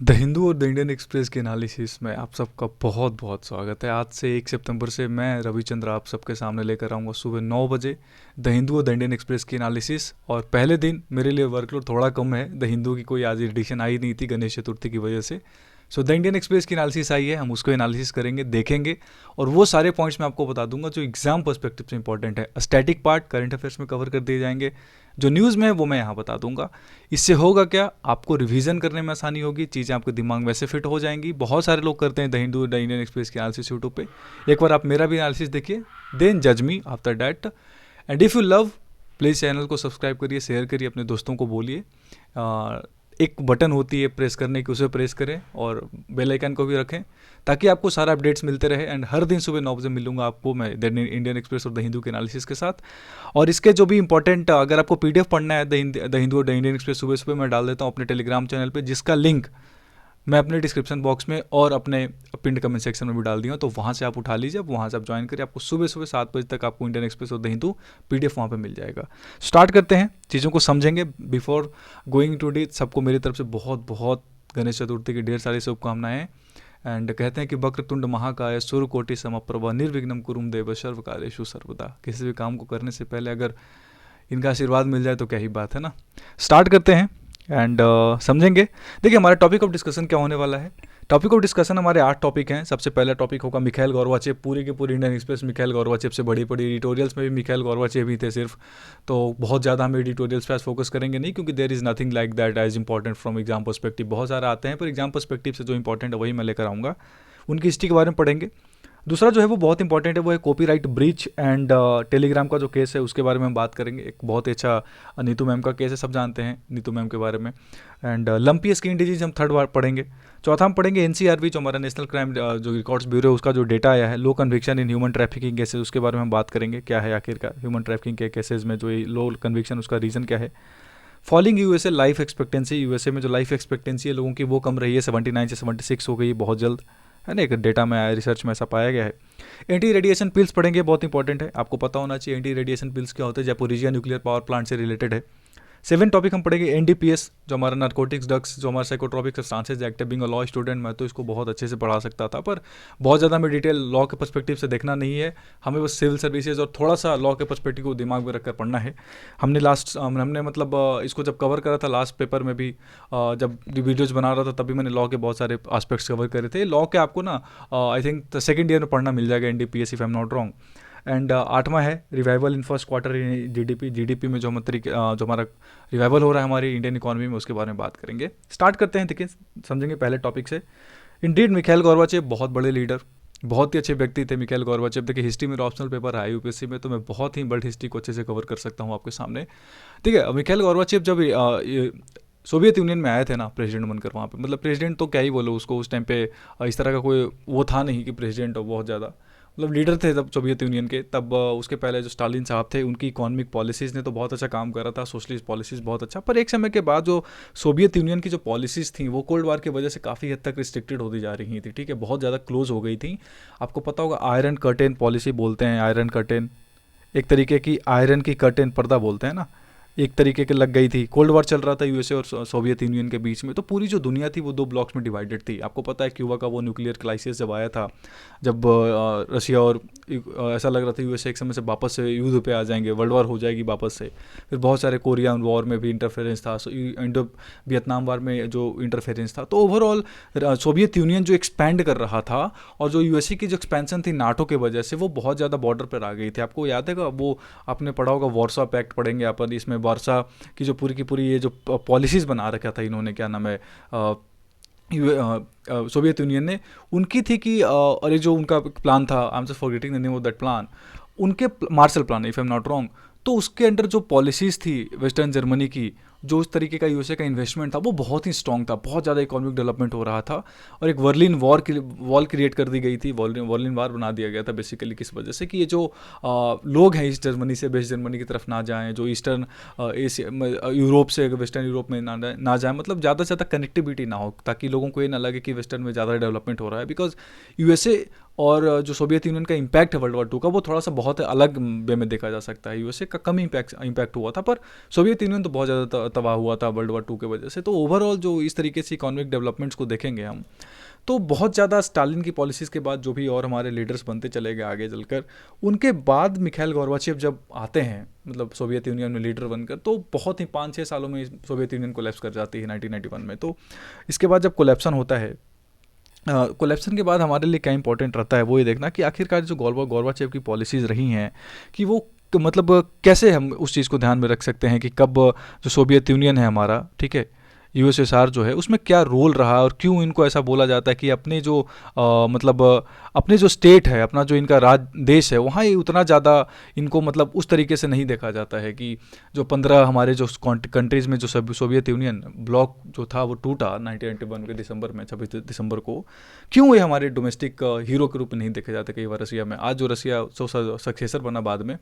The Hindu और the Indian express के analysis में आप सबका बहुत बहुत स्वागत है। आज से 1 सितंबर से मैं रविचंद्र आप सबके सामने लेकर आऊँगा सुबह 9 बजे द हिंदू और द इंडियन एक्सप्रेस की एनालिसिस। और पहले दिन मेरे लिए वर्कलोड थोड़ा कम है, द हिंदू की कोई आज एडिशन आई नहीं थी गणेश चतुर्थी की वजह से। सो द इंडियन एक्सप्रेस की एनालिसिस आई है, हम उसको एनालिसिस करेंगे, देखेंगे और वो सारे पॉइंट्स मैं आपको बता दूंगा जो एग्जाम पर्सपेक्टिव से इंपॉर्टेंट है। स्टैटिक पार्ट करंट अफेयर्स में कवर कर दिए जाएंगे, जो न्यूज़ में है वो मैं यहाँ बता दूंगा। इससे होगा क्या, आपको रिवीजन करने में आसानी होगी, चीज़ें आपके दिमाग में वैसे फिट हो जाएंगी। बहुत सारे लोग करते हैं the Hindu the Indian express की एनालिसिस यूट्यूब पे। एक बार आप मेरा भी एनालिसिस देखिए, देन जज me after that. And if you love, please channel को सब्सक्राइब करिए, शेयर करिए, अपने दोस्तों को बोलिए। एक बटन होती है प्रेस करने की, उसे प्रेस करें और बेल आइकन को भी रखें ताकि आपको सारा अपडेट्स मिलते रहे। एंड हर दिन सुबह 9 बजे मिलूंगा आपको मैं द इंडियन एक्सप्रेस और द हिंदू के एनालिसिस के साथ। और इसके जो भी इंपॉर्टेंट, अगर आपको पीडीएफ पढ़ना है द हिंदू और द इंडियन एक्सप्रेस, सुबह सुबह मैं डाल देता हूँ अपने टेलीग्राम चैनल पे, जिसका लिंक मैं अपने डिस्क्रिप्शन बॉक्स में और अपने पिंड कमेंट सेक्शन में भी डाल दिया, तो वहाँ से आप उठा लीजिए, वहाँ से आप ज्वाइन करिए। आपको सुबह सुबह 7 बजे तक आपको इंडियन एक्सप्रेस और द हिंदू पीडीएफ वहाँ पे मिल जाएगा। स्टार्ट करते हैं, चीज़ों को समझेंगे। बिफोर गोइंग टू डी, सबको मेरी तरफ से बहुत बहुत गणेश चतुर्थी की ढेर सारी शुभकामनाएं। एंड कहते हैं कि वक्रतुंड महाकाय सूर्यकोटि समप्रभा निर्विघ्नं कुरुम देव सर्वकार्येषु सर्वदा। किसी भी काम को करने से पहले अगर इनका आशीर्वाद मिल जाए तो क्या ही बात है ना। स्टार्ट करते हैं एंड समझेंगे। देखिए हमारा टॉपिक ऑफ डिस्कशन क्या होने वाला है। टॉपिक ऑफ डिस्कशन हमारे 8 टॉपिक हैं। सबसे पहला टॉपिक होगा मिखाइल गोर्बाचेव। पूरी के पूरी इंडियन एक्सप्रेस मिखाइल गोर्बाचेव से बड़ी बड़ी एडिटोरियल्स में भी मिखाइल गोर्बाचेव ही थे सिर्फ, तो बहुत ज़्यादा हम एडिटोरियल्स पे आज फोकस करेंगे नहीं, क्योंकि there is nothing like that as important from exam perspective. बहुत सारे आते हैं पर एग्जाम पर्सपेक्टिव से जो इंपॉर्टेंट है वही मैं लेकर आऊँगा। उनकी हिस्ट्री के बारे में पढ़ेंगे। दूसरा जो है वो बहुत इंपॉर्टेंट है, वो है कॉपीराइट ब्रीच एंड टेलीग्राम का जो केस है उसके बारे में हम बात करेंगे। एक बहुत ही अच्छा नीतू मैम का केस है, सब जानते हैं नीतू मैम के बारे में। एंड लंपी स्किन डिजीज हम थर्ड बार पढ़ेंगे। चौथा हम पढ़ेंगे एनसीआरबी, जो हमारा नेशनल क्राइम जो रिकॉर्ड्स ब्यूरो है, उसका जो डेटा आया है low conviction in human trafficking cases, उसके बारे में हम बात करेंगे। क्या है आखिरकार ह्यूमन ट्रैफिकिंग के केसेज में जो लो कन्विक्शन, उसका रीज़न क्या है। Falling USA life expectancy, USA में जो लाइफ एक्सपेक्टेंसी है लोगों की वो कम रही है, 79 से 76 हो गई बहुत जल्द, है ना। एक डेटा में आया, रिसर्च में ऐसा पाया गया है। एंटी रेडिएशन पिल्स पढ़ेंगे, बहुत इंपॉर्टेंट है, आपको पता होना चाहिए एंटी रेडिएशन पिल्स क्या होते हैं। जयपुरिजिया न्यूक्लियर पावर प्लांट से रिलेटेड है। 7 टॉपिक हम पढ़ेंगे एनडीपीएस, जो हमारा नार्कोटिक्स ड्रग्स, जो हमारा साइकोट्रॉपिक सब्सटेंसेज एक्ट है। बिंग अ लॉ स्टूडेंट मैं तो इसको बहुत अच्छे से पढ़ा सकता था, पर बहुत ज़्यादा हमें डिटेल लॉ के पर्सपेक्टिव से देखना नहीं है, हमें बस सिविल सर्विसेज और थोड़ा सा लॉ के पर्सपेक्टिव को दिमाग में रखकर पढ़ना है। हमने मतलब इसको जब कवर करा था लास्ट पेपर में भी, जब वीडियोज बना रहा था तभी मैंने लॉ के बहुत सारे आस्पेक्ट्स कवर करे थे। लॉ के आपको ना आई थिंक सेकेंड ईयर में पढ़ना मिल जाएगा NDPS, if I am not wrong. And 8वां है revival in first quarter in GDP में जो हमारा रिवाइवल हो रहा है हमारी इंडियन इकोनॉमी में, उसके बारे में बात करेंगे। स्टार्ट करते हैं, देखिए समझेंगे पहले टॉपिक से। इंडीड मिखाइल गोर्बाचेव बहुत बड़े लीडर, बहुत ही अच्छे व्यक्ति थे मिखाइल गोर्बाचेव। देखिए हिस्ट्री में ऑप्शनल पेपर है यूपीएससी में, तो मैं बहुत ही वर्ल्ड हिस्ट्री को अच्छे से कवर कर सकता हूँ आपके सामने। ठीक है, मिखाइल गोर्बाचेव जब सोवियत यूनियन में आए थे ना प्रेसिडेंट बनकर वहाँ पे, मतलब प्रेसिडेंट तो क्या ही बोलो उसको, उस टाइम पे इस तरह का कोई वो था नहीं कि प्रेसिडेंट हो, बहुत ज़्यादा मतलब लीडर थे तब सोवियत यूनियन के। तब उसके पहले जो स्टालिन साहब थे, उनकी इकोनॉमिक पॉलिसीज़ ने तो बहुत अच्छा काम करा था, सोशलिस्ट पॉलिसीज़ बहुत अच्छा। पर एक समय के बाद जो सोवियत यूनियन की जो पॉलिसीज़ थी वो कोल्ड वार की वजह से काफ़ी हद तक रिस्ट्रिक्टेड होती जा रही थी। ठीक है, बहुत ज़्यादा क्लोज हो गई थी। आपको पता होगा आयरन कर्टेन पॉलिसी बोलते हैं, आयरन कर्टेन एक तरीके की आयरन की कर्टेन पर्दा बोलते हैं ना, एक तरीके के लग गई थी। कोल्ड वार चल रहा था यूएसए और सोवियत यूनियन के बीच में, तो पूरी जो दुनिया थी वो 2 ब्लॉक्स में डिवाइडेड थी। आपको पता है क्यूबा का वो न्यूक्लियर क्राइसिस जब आया था, जब रशिया और ऐसा लग रहा था यूएसए एक समय से वापस से युद्ध पे आ जाएंगे, वर्ल्ड वार हो जाएगी वापस से। फिर बहुत सारे कोरियन वॉर में भी इंटरफेरेंस था, इंडो वियतनाम वार में जो इंटरफेरेंस था। तो ओवरऑल सोवियत यूनियन जो एक्सपैंड कर रहा था और जो यूएसए की जो एक्सपेंशन थी नाटो के वजह से, वो बहुत ज़्यादा बॉर्डर पर आ गई थी। आपको याद है वो आपने पढ़ा होगा वार्सा पैक्ट पढ़ेंगे अपन, इसमें वार्सा की जो पूरी की पूरी ये जो पॉलिसीज़ बना रखा था इन्होंने, क्या नाम है, सोवियत यूनियन ने, उनकी थी कि और ये जो उनका प्लान था, I am just forgetting the name of that plan, उनके Marshall plan if I am not wrong. तो उसके अंडर जो पॉलिसीज़ थी वेस्टर्न जर्मनी की, जो उस तरीके का यूएसए का इन्वेस्टमेंट था वो बहुत ही स्ट्रॉन्ग था, बहुत ज़्यादा इकोनॉमिक डेवलपमेंट हो रहा था। और एक वर्लिन वॉल क्रिएट कर दी गई थी, वर्लिन वार बना दिया गया था बेसिकली, किस वजह से कि ये जो लोग हैं ईस्ट जर्मनी से वेस्ट जर्मनी की तरफ ना जाएं, जो ईस्टर्न एशिया यूरोप से वेस्टर्न यूरोप में ना जाएं, मतलब ज़्यादा से ज़्यादा कनेक्टिविटी ना हो, ताकि लोगों को ये ना लगे कि वेस्टर्न में ज़्यादा डेवलपमेंट हो रहा है। बिकॉज यूएसए और जो सोवियत यूनियन का इम्पैक्ट है वर्ल्ड वॉर टू का, वो थोड़ा सा बहुत अलग वे में देखा जा सकता है। यूएसए का कम इम्पैक्ट हुआ था, पर सोवियत यूनियन तो बहुत ज़्यादा तबाह हुआ था वर्ल्ड वॉर टू के वजह से। तो ओवरऑल जो इस तरीके से इकोनॉमिक डेवलपमेंट्स को देखेंगे हम, तो बहुत ज़्यादा स्टालिन की पॉलिसीज़ के बाद जो भी और हमारे लीडर्स बनते चले गए आगे चलकर, उनके बाद मिखाइल गोर्बाचेव जब आते हैं मतलब सोवियत यूनियन में लीडर बनकर, तो बहुत ही 5-6 सालों में सोवियत यूनियन कोलैप्स कर जाती है 1991 में। तो इसके बाद जब कोलैप्सन होता है, कोलैप्सन के बाद हमारे लिए क्या इंपॉर्टेंट रहता है वो ये देखना कि आखिरकार जो गोर्बाचेव की पॉलिसीज़ रही हैं कि वो मतलब कैसे हम उस चीज़ को ध्यान में रख सकते हैं कि कब जो सोवियत यूनियन है हमारा, ठीक है, यूएसएसआर जो है, उसमें क्या रोल रहा और क्यों इनको ऐसा बोला जाता है कि अपने जो मतलब अपने जो स्टेट है, अपना जो इनका देश है, वहाँ ये उतना ज़्यादा इनको मतलब उस तरीके से नहीं देखा जाता है कि जो 15 हमारे जो कंट्रीज़ में जो सोवियत यूनियन ब्लॉक जो था वो टूटा 1991 के दिसंबर में, 26 दिसंबर को, क्यों ये हमारे डोमेस्टिक हीरो के रूप में नहीं देखे जाते कई बार रसिया में। आज जो रसिया सक्सेसर बना बाद में,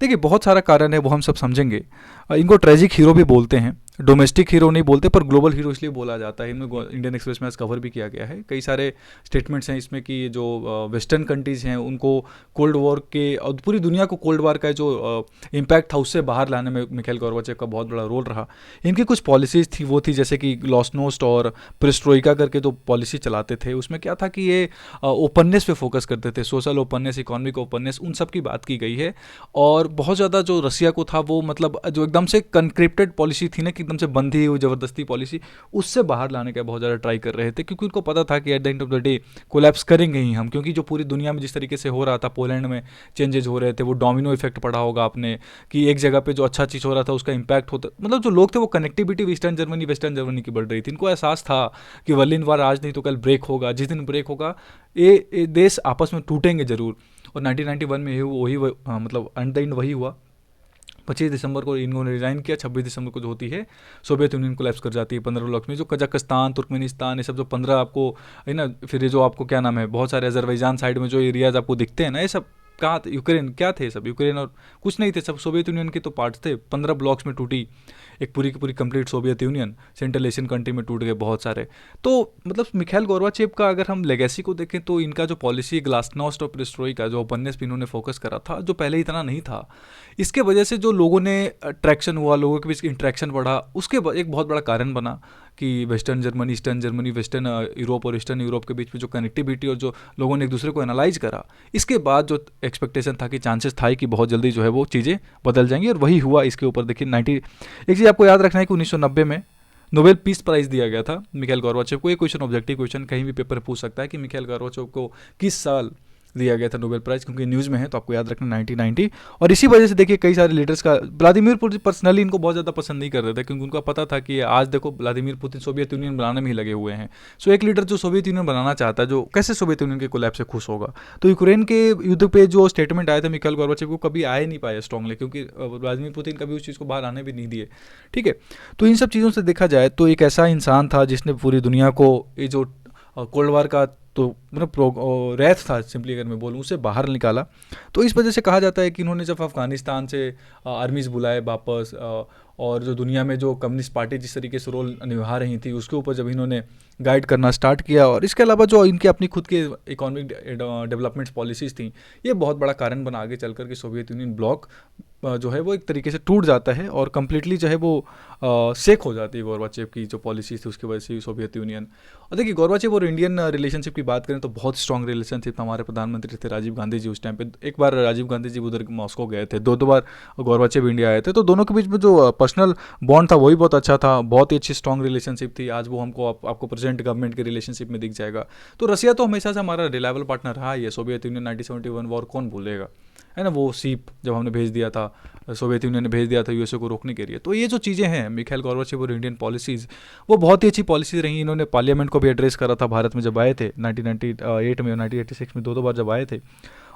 देखिए बहुत सारा कारण है, वो हम सब समझेंगे। इनको ट्रेजिक हीरो भी बोलते हैं, डोमेस्टिक हीरो नहीं बोलते, पर ग्लोबल हीरो इसलिए बोला जाता है। इनमें इंडियन एक्सप्रेस में आज कवर भी किया गया है, कई सारे स्टेटमेंट्स हैं इसमें कि जो वेस्टर्न कंट्रीज़ हैं उनको कोल्ड वॉर के और पूरी दुनिया को कोल्ड वॉर का जो इम्पैक्ट था उससे बाहर लाने में मिखाइल गोर्बाचेव का बहुत बड़ा रोल रहा। इनकी कुछ पॉलिसीज़ थी, वो थी जैसे कि ग्लासनोस्ट और पेरेस्ट्रोइका करके जो पॉलिसी चलाते थे, उसमें क्या था कि ये ओपननेस पे फोकस करते थे, सोशल ओपननेस, इकोनॉमिक ओपननेस, उन सब की बात की गई है। और बहुत ज़्यादा जो रसिया को था वो मतलब जो एकदम से कनक्रिप्टेड पॉलिसी थी ना, कि एकदम से बंधी हुई ज़बरदस्ती पॉलिसी, उससे बाहर लाने का बहुत ज़्यादा ट्राई कर रहे थे, क्योंकि उनको पता था कि at the end of the day collapse करेंगे ही हम, क्योंकि जो पूरी दुनिया में जिस तरीके से हो रहा था, पोलैंड में चेंजेस हो रहे थे, वो डोमिनो इफेक्ट पड़ा होगा आपने, कि एक जगह पे जो अच्छा चीज़ हो रहा था उसका इम्पैक्ट होता, मतलब जो लोग थे वो कनेक्टिविटी वेस्टर्न जर्मनी की बढ़ रही थी। इनको एहसास था कि बर्लिन वार आज नहीं तो कल ब्रेक होगा, जिस दिन ब्रेक होगा ये देश आपस में टूटेंगे ज़रूर। और 1991 में वही मतलब एट द एंड वही हुआ। 25 दिसंबर को इन्होंने रिज़ाइन किया, 26 दिसंबर को जो होती है सोवियत यूनियन कोलैप्स कर जाती है 15 ब्लॉक्स में, जो कजाकिस्तान, तुर्कमेनिस्तान, ये सब जो 15 आपको है ना, फिर ये जो आपको क्या नाम है, बहुत सारे अजरबैजान साइड में जो एरियाज आपको दिखते हैं ना, ये सब कहाँ थे, यूक्रेन क्या थे, सब यूक्रेन और कुछ नहीं थे, सब सोवियत यूनियन के तो पार्ट्स थे। 15 ब्लॉक्स में टूटी एक पूरी की पूरी complete Soviet union, central Asian country में टूट गए बहुत सारे। तो मतलब मिखाइल गोर्बाचेव का अगर हम लेगेसी को देखें तो इनका जो पॉलिसी ग्लासनोस्ट और पेरेस्ट्रोइका, जो ओपननेस पे इन्होंने फोकस करा था, जो पहले इतना नहीं था, इसके वजह से जो लोगों ने अट्रैक्शन हुआ, लोगों के बीच इंट्रैक्शन बढ़ा, उसके एक बहुत बड़ा कारण बना कि western Germany, eastern Germany, western Europe और ईस्टर्न यूरोप के बीच में जो कनेक्टिविटी और जो लोगों ने एक दूसरे को एनालाइज करा, इसके बाद जो एक्सपेक्टेशन था कि चांसेस था कि बहुत जल्दी जो है वो चीज़ें बदल जाएंगी, और वही हुआ। इसके ऊपर देखिए एक चीज़ आपको याद रखना है कि 1990 में नोबेल पीस प्राइज़ दिया गया था मिखाइल गोर्बाचेव को। ये क्वेश्चन ऑब्जेक्टिव क्वेश्चन कहीं भी पेपर पूछ सकता है कि मिखाइल गोर्बाचेव को किस साल दिया गया था नोबेल प्राइज़, क्योंकि न्यूज़ में है, तो आपको याद रखना 1990। और इसी वजह से देखिए कई सारे लीडर्स का, व्लादिमीर पुतिन पर्सनली इनको बहुत ज़्यादा पसंद नहीं कर रहे थे, क्योंकि उनको पता था कि आज देखो व्लादिमीर पुतिन सोवियत यूनियन बनाने में ही लगे हुए हैं। सो एक लीडर जो सोवियत यूनियन बनाना चाहता है, जो कैसे सोवियत यूनियन के कोलैप्स से खुश होगा। तो यूक्रेन के युद्ध पे जो स्टेटमेंट आया था मिखाइल गोर्बाचेव को, कभी आए नहीं पाया स्ट्रांगली, क्योंकि व्लादिमीर पुतिन कभी उस चीज़ को बाहर आने भी नहीं दिए, ठीक है। तो इन सब चीज़ों से देखा जाए तो एक ऐसा इंसान था जिसने पूरी दुनिया को ये जो कोल्ड वार का तो मतलब रैथ था, सिंपली अगर मैं बोलूँ, उसे बाहर निकाला। तो इस वजह से कहा जाता है कि इन्होंने जब अफ़गानिस्तान से आर्मीज़ बुलाए वापस, और जो दुनिया में जो कम्युनिस्ट पार्टी जिस तरीके से रोल निभा रही थी उसके ऊपर जब इन्होंने गाइड करना स्टार्ट किया, और इसके अलावा जो इनके अपनी खुद के इकोनॉमिक डेवलपमेंट पॉलिसीज़ थी, ये बहुत बड़ा कारण बना आगे चलकर कि सोवियत यूनियन ब्लॉक जो है वो एक तरीके से टूट जाता है और कम्प्लीटली जो है वो सेक हो जाती है गोर्बाचेव की जो पॉलिसीज थी उसकी वजह से सोवियत यूनियन। और देखिए गोर्बाचेव और इंडियन रिलेशनशिप की बात करें तो बहुत स्ट्रॉन्ग रिलेशनशिप था। हमारे प्रधानमंत्री थे राजीव गांधी जी, उस टाइम पे एक बार राजीव गांधी जी उधर मॉस्को गए थे, दो बार गोर्बाचेव इंडिया आए थे, तो दोनों के बीच में जो पर्सनल बॉन्ड था वही बहुत अच्छा था, बहुत ही अच्छी स्ट्रॉन्ग रिलेशनशिप थी। आज वो हमको आपको प्रेजेंट गवर्नमेंट के रिलेशनशिप में दिख जाएगा। तो रसिया तो हमेशा से हमारा रिलायबल पार्टनर रहा ही है। सोवियत यूनियन 1971 वॉर कौन भूलेगा, है ना, वो सीप जब हमने भेज दिया था, सोवियत यूनियन ने भेज दिया था यूएसए को रोकने के लिए। तो ये जो चीज़ें हैं मिखाइल गोर्बाचेव और इंडियन पॉलिसीज़, वो बहुत ही अच्छी पॉलिसीज रही। इन्होंने पार्लियामेंट को भी एड्रेस करा था भारत में जब आए थे 1998 में और 1986 में, दो बार जब आए थे।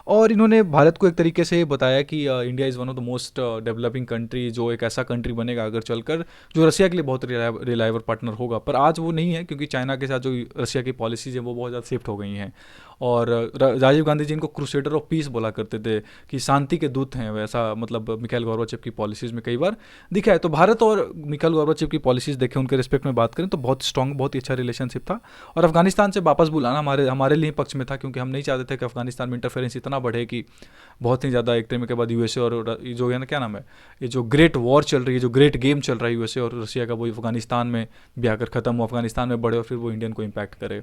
और इन्होंने भारत को एक तरीके से बताया कि India is one of the most developing country, जो एक ऐसा कंट्री बनेगा अगर चलकर जो रसिया के लिए बहुत रिलायबल पार्टनर होगा। पर आज वो नहीं है, क्योंकि चाइना के साथ जो रसिया की पॉलिसीज़ हैं वो बहुत ज़्यादा शिफ्ट हो गई हैं। और राजीव गांधी जी इनको क्रूसेडर ऑफ पीस बोला करते थे कि शांति के दूत हैं, वैसा मतलब मिखाइल गोर्बाचेव की पॉलिसीज़ में कई बार दिखा है। तो भारत और मिखाइल गोर्बाचेव की पॉलिसीज़ देखें, उनके रिस्पेक्ट में बात करें तो बहुत स्ट्रॉन्ग, बहुत ही अच्छा रिलेशनशिप था। और अफगानिस्तान से वापस बुलाना हमारे हमारे लिए पक्ष में था, क्योंकि हम नहीं चाहते थे कि अफगानिस्तान में इंटरफेरेंस इतना बढ़े कि बहुत ही ज़्यादा, एक टाइम के बाद यूएसए और ये जो है ना, क्या नाम है, ये जो ग्रेट वॉर चल रही है, जो ग्रेट गेम चल रहा है यूएसए और रशिया का, वो अफगानिस्तान में भी आकर ख़त्म हो, अफगानिस्तान में बढ़े और फिर वो इंडियन को इम्पैक्ट करे।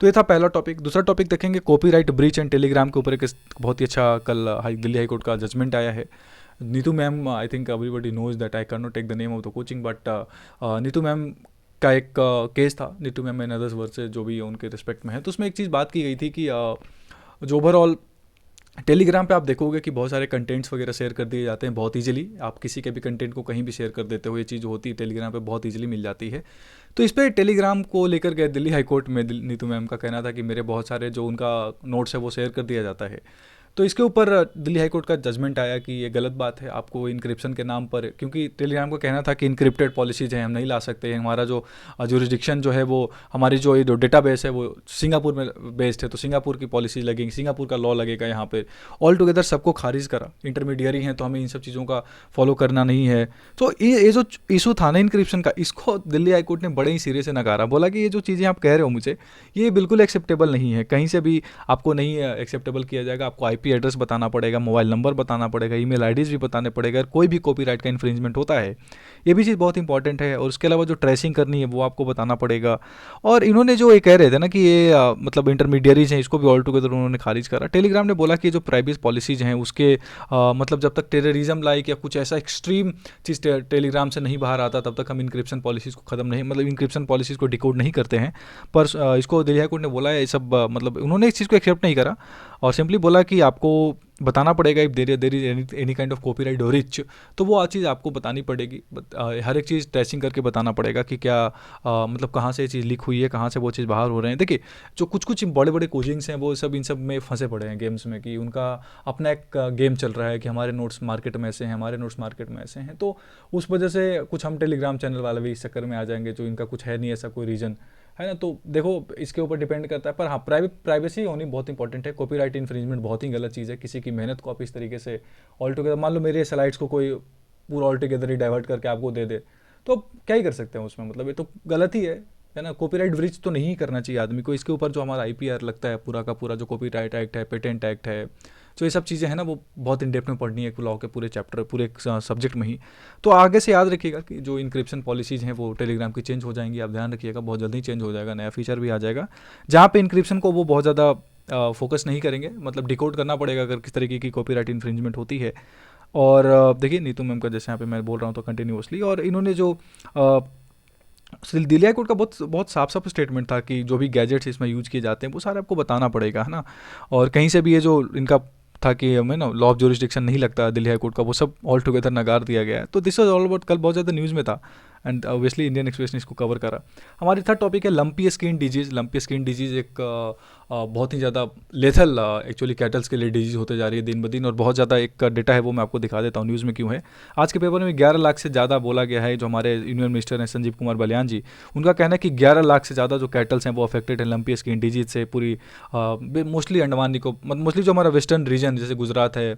तो ये था पहला टॉपिक। दूसरा टॉपिक देखेंगे कॉपीराइट ब्रीच एंड टेलीग्राम के ऊपर एक बहुत ही अच्छा कल दिल्ली हाई कोर्ट का जजमेंट आया है। Neetu ma'am, I think everybody knows that, I can not take the name of the coaching, but Neetu ma'am का एक केस था, Neetu ma'am and others word से जो भी उनके रिस्पेक्ट में है। तो उसमें एक चीज़ बात की गई थी कि जो ओवरऑल टेलीग्राम पे आप देखोगे कि बहुत सारे कंटेंट्स वगैरह शेयर कर दिए जाते हैं बहुत इजीली। आप किसी के भी कंटेंट को कहीं भी शेयर कर देते हो, ये चीज़ होती है टेलीग्राम पे, बहुत इजीली मिल जाती है। तो इस पर टेलीग्राम को लेकर गए दिल्ली हाई कोर्ट में। नीतू मैम का कहना था कि मेरे बहुत सारे जो उनका नोट्स है वो शेयर कर दिया जाता है। तो इसके ऊपर दिल्ली हाई कोर्ट का जजमेंट आया कि ये गलत बात है, आपको इनक्रिप्शन के नाम पर, क्योंकि टेलीग्राम का कहना था कि इनक्रिप्टेड पॉलिसीज हैं, हम नहीं ला सकते हैं, हमारा जो जुरिस्डिक्शन जो है वो, हमारी जो ये जो डेटाबेस है वो सिंगापुर में बेस्ड है, तो सिंगापुर की पॉलिसी लगेगी, सिंगापुर का लॉ लगेगा यहाँ पे। ऑल टुगेदर सबको खारिज करा, इंटरमीडियरी हैं तो हमें इन सब चीज़ों का फॉलो करना नहीं है। तो ये जो इशू था ना इनक्रिप्शन का, इसको दिल्ली हाई कोर्ट ने बड़े ही सिरे से नकारा, बोला कि ये जो चीज़ें आप कह रहे हो मुझे, ये बिल्कुल एक्सेप्टेबल नहीं है, कहीं से भी आपको नहीं एक्सेप्टेबल किया जाएगा। आपको आईपी एड्रेस बताना पड़ेगा, मोबाइल नंबर बताना पड़ेगा, ईमेल आईडीज़ भी बताने पड़ेगा, कोई भी कॉपीराइट का इन्फ्रिंजमेंट होता है, ये भी चीज़ बहुत इंपॉर्टेंट है। और उसके अलावा जो ट्रेसिंग करनी है वो आपको बताना पड़ेगा। और इन्होंने जो ये कह रहे थे ना कि ये मतलब इंटरमीडियरीज हैं, इसको भी ऑल टुगेदर उन्होंने खारिज करा। टेलीग्राम ने बोला कि जो प्राइवेसी पॉलिसीज़ हैं उसके मतलब जब तक टेररिज्म लाइक या कुछ ऐसा एक्सट्रीम चीज़ टेलीग्राम से नहीं बाहर आता, तब तक हम इंक्रिप्शन पॉलिसीज़ को ख़त्म नहीं, मतलब इंक्रिप्शन पॉलिसीज़ को डिकोड नहीं करते हैं। पर इसको दिल्ली हाई कोर्ट ने बोला है, ये सब मतलब उन्होंने इस चीज़ को एक्सेप्ट नहीं करा और सिंपली बोला कि आपको बताना पड़ेगा if there is any kind of copyright और रिच, तो वो चीज़ आपको बतानी पड़ेगी। हर एक चीज़ ट्रेसिंग करके बताना पड़ेगा कि क्या मतलब कहाँ से ये चीज़ लीक हुई है, कहाँ से वो चीज़ बाहर हो रहे हैं। देखिए जो कुछ कुछ बड़े बड़े कोचिंग्स हैं वो सब इन सब में फंसे पड़े हैं गेम्स में, कि उनका अपना एक गेम चल रहा है कि हमारे नोट्स मार्केट में ऐसे हैं, हमारे नोट्स मार्केट में ऐसे हैं। तो उस वजह से कुछ हम टेलीग्राम चैनल वाले भी इस चक्कर में आ जाएंगे, जो इनका कुछ है नहीं ऐसा कोई रीजन है ना। तो देखो इसके ऊपर डिपेंड करता है, पर हाँ प्राइवेसी होनी बहुत इंपॉर्टेंट है। कॉपीराइट इन्फ्रिंजमेंट बहुत ही गलत चीज़ है, किसी की मेहनत को आप इस तरीके से ऑल टुगेदर, मान लो मेरे स्लाइड्स को कोई पूरा ऑल टुगेदर ही डाइवर्ट करके आपको दे दे, तो आप क्या ही कर सकते हैं उसमें, मतलब ये तो गलत ही है ना। कॉपीराइट ब्रीच तो नहीं करना चाहिए आदमी को। इसके ऊपर जो हमारा IPR लगता है पूरा का पूरा, जो कॉपीराइट एक्ट है, पेटेंट एक्ट है, जो ये सब चीज़ें हैं ना, वो बहुत इन डेप्थ में पढ़नी है लॉ के पूरे चैप्टर, पूरे सब्जेक्ट में ही। तो आगे से याद रखिएगा कि जो इंक्रिप्शन पॉलिसीज़ हैं वो टेलीग्राम की चेंज हो जाएंगी, आप ध्यान रखिएगा, बहुत जल्दी चेंज हो जाएगा, नया फीचर भी आ जाएगा जहाँ पे इंक्रिप्शन को वो बहुत ज़्यादा फोकस नहीं करेंगे, मतलब डिकोड करना पड़ेगा अगर किस तरीके की कॉपीराइट इन्फ्रिंजमेंट होती है। और देखिए नीतू मैम का जैसे यहाँ पे मैं बोल रहा हूँ तो कंटिन्यूसली, और इन्होंने जो दिल्ली हाई कोर्ट का बहुत साफ साफ स्टेटमेंट था कि जो भी गैजेट्स इसमें यूज किए जाते हैं वो सारे आपको बताना पड़ेगा, है ना। और कहीं से भी ये जो इनका था कि हमें ना लॉ ऑफ ज्यूरिसडिक्शन नहीं लगता दिल्ली हाई कोर्ट का, वो सब ऑल टुगेदर नकार दिया गया है। तो दिस वाज ऑल अबाउट, कल बहुत ज़्यादा न्यूज़ में था एंड ऑब्वियसली इंडियन एक्सप्रेस ने इसको कवर करा। हमारी थर्ड टॉपिक है lumpy skin disease. Lumpy skin disease एक बहुत ही ज़्यादा लेथल एक्चुअली कैटल्स के लिए डिजीज़ होते जा रही है दिन ब दिन, और बहुत ज़्यादा एक डेटा है वो मैं आपको दिखा देता हूँ न्यूज़ में क्यों है। आज के पेपर में 11 लाख से ज़्यादा बोला गया है। जो हमारे यूनियन मिनिस्टर हैं संजीव कुमार बलियान जी, उनका कहना है कि 11 लाख से ज़्यादा जो कैटल्स हैं वो अफेक्टेड है लंपी स्किन डिजीज़ से। पूरी मोस्टली अंडमान निकोबार, मोस्टली जो हमारा वेस्टर्न रीजन जैसे गुजरात है,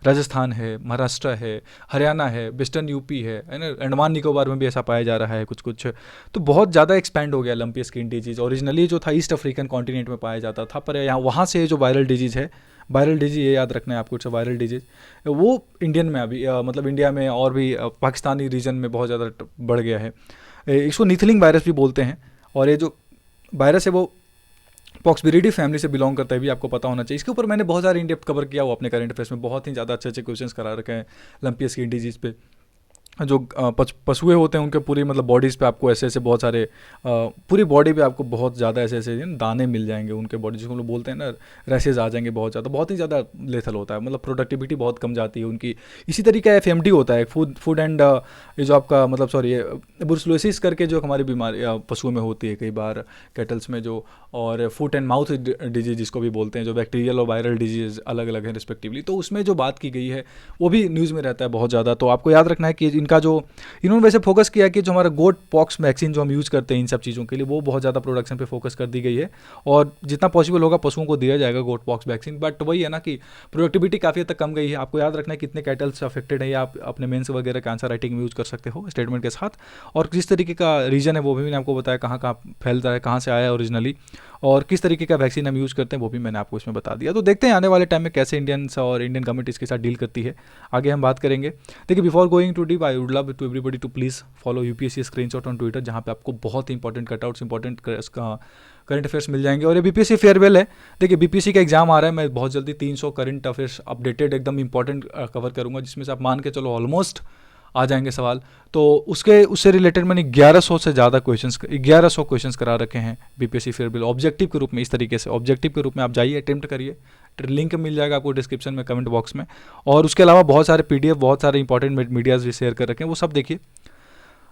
राजस्थान है, महाराष्ट्र है, हरियाणा है, वेस्टर्न यूपी है ना, अंडमान निकोबार में भी ऐसा पाया जा रहा है कुछ कुछ। तो बहुत ज़्यादा एक्सपैंड हो गया लंपी स्किन डिजीज़। ओरिजिनली जो था ईस्ट अफ्रीकन कॉन्टिनेंट में पाया जाता था, पर यहाँ वहाँ से जो वायरल डिजीज़ है, वायरल डिजीज़ ये याद रखना है आपको, अच्छा वायरल डिजीज़ वो इंडियन में अभी मतलब इंडिया में और भी पाकिस्तानी रीजन में बहुत ज़्यादा बढ़ गया है। इसको नीथलिंग वायरस भी बोलते हैं, और ये जो वायरस है वो पॉक्सविरिडी फैमिली से बिलोंग करता है, भी आपको पता होना चाहिए। इसके ऊपर मैंने बहुत सारे इन डेप्थ कवर किया वो अपने करंट अफेयर्स में, बहुत ही ज़्यादा अच्छे अच्छे क्वेश्चंस करा रखे हैं लंपी स्किन डिजीज़ पे। जो पशुए होते हैं उनके पूरी मतलब बॉडीज़ पे आपको ऐसे ऐसे बहुत सारे पूरी बॉडी पे आपको बहुत ज़्यादा ऐसे ऐसे दाने मिल जाएंगे उनके बॉडी, जिसको लोग बोलते हैं ना रैसेज आ जाएंगे बहुत ज़्यादा, बहुत ही ज़्यादा लेथल होता है, मतलब प्रोडक्टिविटी बहुत कम जाती है उनकी। इसी तरीके FMD होता है, फूड एंड ये जो आपका मतलब सॉरी ब्रुसलोसिस करके जो हमारी बीमारी पशुओं में होती है कई बार कैटल्स में जो, और फुट एंड माउथ डिजीज जिसको भी बोलते हैं, जो बैक्टीरियल और वायरल डिजीज अलग अलग है रिस्पेक्टिवली। तो उसमें जो बात की गई है वो भी न्यूज़ में रहता है बहुत ज़्यादा। तो आपको याद रखना है कि इनका जो इन्होंने वैसे फोकस किया है कि जो हमारा गोट पॉक्स वैक्सीन जो हम यूज़ करते हैं इन सब चीज़ों के लिए, वो बहुत ज़्यादा प्रोडक्शन पे फोकस कर दी गई है और जितना पॉसिबल होगा पशुओं को दिया जाएगा गोट पॉक्स वैक्सीन। बट वही है ना कि प्रोडक्टिविटी काफ़ी हद तक कम गई है। आपको याद रखना है कितने कैटल्स अफेक्टेड है, या आप अपने मेंस वगैरह का आंसर राइटिंग में यूज़ कर सकते हो स्टेटमेंट के साथ। और किस तरीके का रीजन है वो भी मैंने आपको बताया, कहाँ कहाँ फैलता है, कहाँ से आया है ओरिजिनली, और किस तरीके का वैक्सीन हम यूज़ करते हैं वो भी मैंने आपको इसमें बता दिया। तो देखते हैं आने वाले टाइम में कैसे इंडियंस और इंडियन गवर्नमेंट इसके साथ डील करती है, आगे हम बात करेंगे। देखिए, before going to deep I would love to everybody to please follow UPSC screenshot on Twitter, जहाँ पे आपको बहुत ही important cutouts, important current affairs मिल जाएंगे। और ये बीपीएससी फेयरवेल है। देखिए, बीपीएससी का एग्जाम आ रहा है, मैं बहुत जल्दी 300 करंट अफेयर्स अपडेटेड एकदम इंपॉर्टेंट कवर करूँगा, जिसमें से आप मान के चलो ऑलमोस्ट आ जाएंगे सवाल। तो उससे रिलेटेड मैंने 1100 से ज़्यादा 1100 क्वेश्चंस करा रखे हैं बीपीएससी फेयरवेल ऑब्जेक्टिव के रूप में। इस तरीके से ऑब्जेक्टिव के रूप में आप जाइए, अटेम्प्ट करिए, लिंक मिल जाएगा आपको डिस्क्रिप्शन में, कमेंट बॉक्स में। और उसके अलावा बहुत सारे पीडीएफ, बहुत सारे इंपॉर्टेंट मीडियाज़ भी शेयर कर रखे हैं, वो सब देखिए।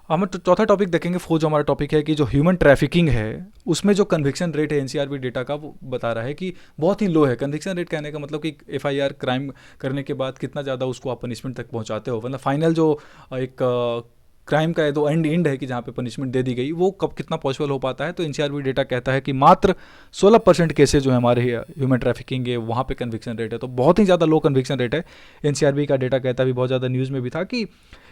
हम चौथा टॉपिक देखेंगे, फोर्थ जो हमारा टॉपिक है कि जो ह्यूमन ट्रैफिकिंग है उसमें जो कन्विक्शन रेट है एनसीआरबी डेटा का, वो बता रहा है कि बहुत ही लो है। कन्विक्शन रेट कहने का मतलब कि एफआईआर क्राइम करने के बाद कितना ज़्यादा उसको आप पनिशमेंट तक पहुंचाते हो, मतलब फाइनल जो एक क्राइम का जो एंड है कि जहाँ पे पनिशमेंट दे दी गई, वो कब कितना पॉसिबल हो पाता है। तो एनसीआरबी डेटा कहता है कि मात्र 16% केसेज जो है हमारे ह्यूमन ट्रैफिकिंग है वहाँ पे कन्विक्शन रेट है, तो बहुत ही ज़्यादा लो कन्विक्शन रेट है। एनसीआरबी का डेटा कहता है, भी बहुत ज़्यादा न्यूज़ में भी था कि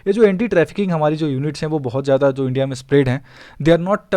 ये जो एंटी ट्रैफिकिंग हमारी जो यूनिट्स हैं वो बहुत ज़्यादा जो इंडिया में स्प्रेड हैं, they are not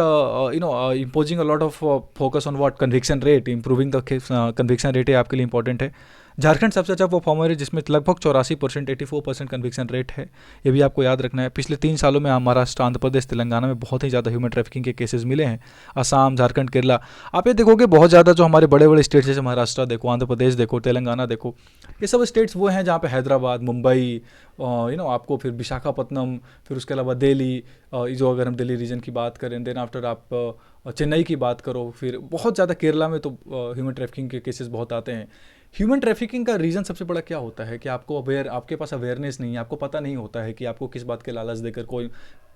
imposing a lot of focus on what conviction rate, improving the conviction rate है आपके लिए इंपॉर्टेंट है। झारखंड सबसे अच्छा परफॉर्मर है जिसमें लगभग 84%, 84% कन्विक्शन रेट है, ये भी आपको याद रखना है। पिछले 3 सालों में महाराष्ट्र, आंध्र प्रदेश, तेलंगाना में बहुत ही ज़्यादा ह्यूमन ट्रैफिकिंग के केसेस मिले हैं। असम, झारखंड, केरला, आप ये देखोगे बहुत ज़्यादा जो हमारे बड़े बड़े स्टेट्स जैसे महाराष्ट्र देखो, आंध्र प्रदेश देखो, तेलंगाना देखो, ये सब स्टेट्स वो हैं जहाँ पे हैदराबाद, मुंबई, आपको फिर विशाखापत्तनम, फिर उसके अलावा दिल्ली, जो अगर हम दिल्ली रीजन की बात करें, देन आफ्टर आप चेन्नई की बात करो, फिर बहुत ज़्यादा केरला में तो ह्यूमन ट्रैफिकिंग के केसेस बहुत आते हैं। ह्यूमन ट्रैफिकिंग का रीज़न सबसे बड़ा क्या होता है कि आपके पास अवेयरनेस नहीं है, आपको पता नहीं होता है कि आपको किस बात के लालच देकर कोई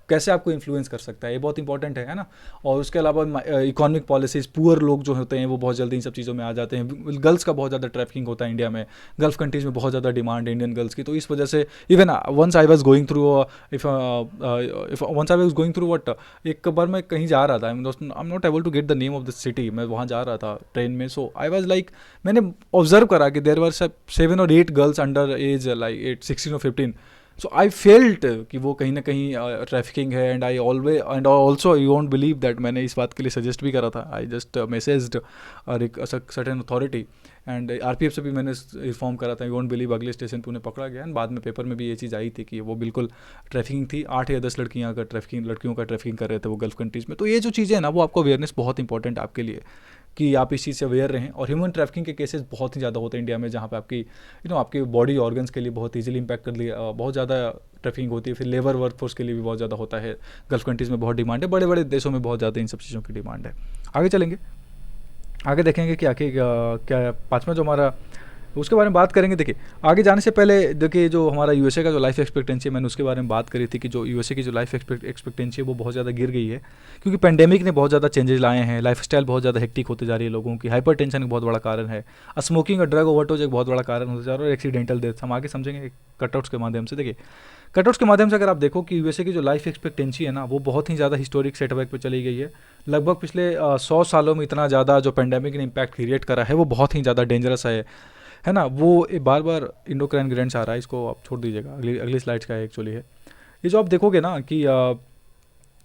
कैसे आपको इन्फ्लुएंस कर सकता है, ये बहुत इंपॉर्टेंट है ना। और उसके अलावा इकोनॉमिक पॉलिसीज़, पुअर लोग जो होते हैं वो बहुत जल्दी इन सब चीज़ों में आ जाते हैं। गर्ल्स का बहुत ज़्यादा ट्रैफिकिंग होता है इंडिया में, गल्फ कंट्रीज़ में बहुत ज़्यादा डिमांड है इंडियन गर्ल्स की। तो इस वजह से even once I was going through what, एक बार मैं कहीं जा रहा था, I am not able to get the name of the city, मैं वहाँ जा रहा था ट्रेन में। सो आई वाज लाइक, मैंने ऑब्जर्व करा कि देयर वर 7 और 8 गर्ल्स अंडर एज लाइक 16 और 15। सो आई फेल्ट कि वो कहीं ना कहीं ट्रैफिकिंग है। And also you won't believe that, मैंने इस बात के लिए सजेस्ट भी करा था, I just messaged certain authority and RPF से भी मैंने इन्फॉर्म करा था। यू वोंट बिलीव, अगले स्टेशन पे उन्हें पकड़ा गया एंड बाद में पेपर में भी ये चीज़ आई थी कि वो बिल्कुल ट्रैफिकिंग थी। 8 या 10 लड़कियों का ट्रैफिकिंग कर रहे थे वो गल्फ कंट्रीज़ में। तो ये जो चीज़ें हैं ना, वो आपको अवेयरनेस बहुत इंपॉर्टेंट है आपके लिए कि आप इस चीज़ से अवेयर रहें। और ह्यूमन ट्रैफिकिंग के केसेस बहुत ही ज़्यादा होते हैं इंडिया में, जहाँ पे आपकी आपके बॉडी ऑर्गन्स के लिए बहुत ईजिली इम्पैक्ट कर लिया, बहुत ज़्यादा ट्रैफिकिंग होती है। फिर लेबर वर्कफोर्स के लिए भी बहुत ज़्यादा होता है, गल्फ कंट्रीज़ में बहुत डिमांड है, बड़े बड़े देशों में बहुत ज़्यादा इन सब चीज़ों की डिमांड है। आगे चलेंगे, आगे देखेंगे कि आखिर क्या पाँचवा जो हमारा, उसके बारे में बात करेंगे। देखिए, आगे जाने से पहले देखिए जो हमारा यूएसए का जो लाइफ एक्सपेक्टेंसी है, मैंने उसके बारे में बात करी थी कि जो यूएसए की जो लाइफ एक्सपेक्टेंसी है वो बहुत ज़्यादा गिर गई है, क्योंकि पेंडेमिक ने बहुत ज़्यादा चेंजेस लाए हैं। लाइफस्टाइल बहुत ज़्यादा हेक्टिक होते जा रही है लोगों की, हाइपर टेंशन एक बहुत बड़ा कारण है, स्मोकिंग और ड्रग ओवरडोज एक बहुत बड़ा कारण होता जा रहा है, और एक्सीडेंटल डेथ हम आगे समझेंगे कटआउट्स के माध्यम से। देखिए, कटआउट्स के माध्यम से अगर आप देखो कि यूएसए की जो लाइफ एक्सपेक्टेंसी है ना, वो बहुत ही ज़्यादा हिस्टोरिक सेटबैक पे चली गई है। लगभग पिछले 100 सालों में इतना ज़्यादा जो पेंडेमिक ने इम्पैक्ट क्रिएट करा है वो बहुत ही ज़्यादा डेंजरस है ना। वो बार बार इंडोक्राइन ग्लैंड्स आ रहा है, इसको आप छोड़ दीजिएगा, अगली स्लाइड्स का एक्चुअली है ये। जो आप देखोगे ना कि